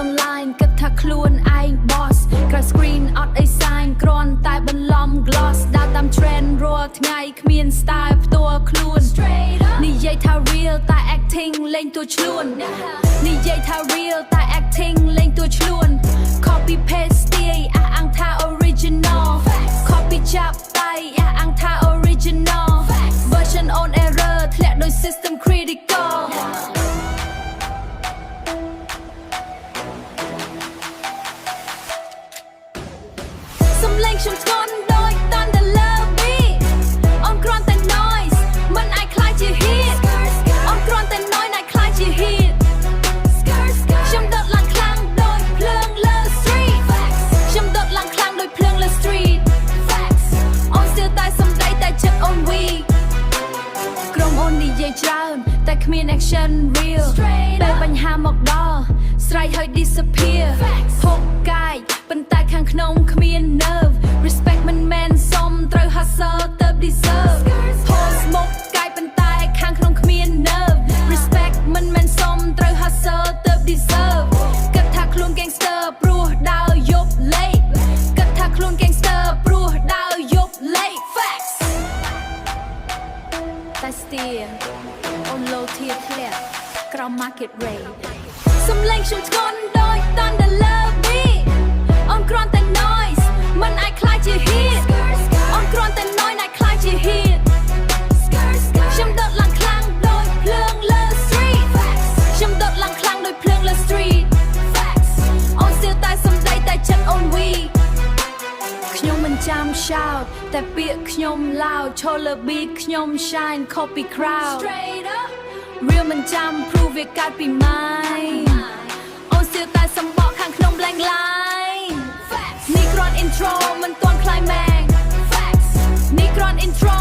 online គិតថាខ្លួនឯង boss ក្រៅ screen អត់អី sign គ្រាន់តែបន្លំ gloss ដើរតាម trend រាល់ថ្ងៃគ្មាន style ផ្ទាល់ខ្លួននិយាយថា real តែ acting លេងតួឈ្នួននិយាយថា real តែ acting លេងតួឈ្នួន copy paste ទាយអះអាងថា original copy ចាប់ដៃអះអាងថា original version on error ធ្លាក់ដោយ system criticalសំឡេងខ្ញុំធ្ងន់ដូច Thunder Lobby អូនគ្រាន់តែ noise មិនអាចខ្លាចជា hit អូនគ្រាន់តែ noise អាចខ្លាចជា hit ខ្ញុំដុតឡើងខ្លាំងដូចភ្លើងលើ street ខ្ញុំដុតឡើងខ្លាំងដូចភ្លើងលើ street អូនស្ទើរតែសំដីតែចិត្តអូន weak ក្រុមអូននិយាយច្រើនតែគ្មាន action real ពេលបញ្ហាមកដល់ស្រែកហើយ disappear ហុកកាយប៉ុន្តែខាងក្នុងគ្មាន nerve respect មិនមែនសមត្រូវ hustle ទៅ deserve post មកកាយប៉ុន្តែខាងក្នុងគ្មាន nerve respect មិនមែនសមត្រូវ hustle ទៅ deserve គិតថាខ្លួន gangster ព្រោះដើរយប់លេខគិតថាខ្លួន gangster ព្រោះដើរយប់លេខ facts តែស្ទាអូន low tier ធ្លាក់ក្រោម market rate សំឡេងខ្ញុំធ្ងន់ដូច Thunder Lobby អូនគ្រាន់តែ noise មិនអាចខ្លាចជា hit អូនគ្រាន់តែ noise អាចខ្លាចជា hit ខ្ញុំដុតឡើងខ្លាំងដូចភ្លើងលើ street ខ្ញុំដុតឡើងខ្លាំងដូចភ្លើងលើ street អូនស្ទើរតែសំដីតែចិត្តអូន weak ខ្ញុំមិនចាំ shout តែពាក្យខ្ញុំ loud ឈរលើ beat ខ្ញុំ shine copy crowd real មិនចាំ prove វាកើតពី mind អូនស្ទើរតែសម្បកខាងក្នុង blank line នេះគ្រាន់ intro មិនទាន់ climax នេះគ្រាន់ intro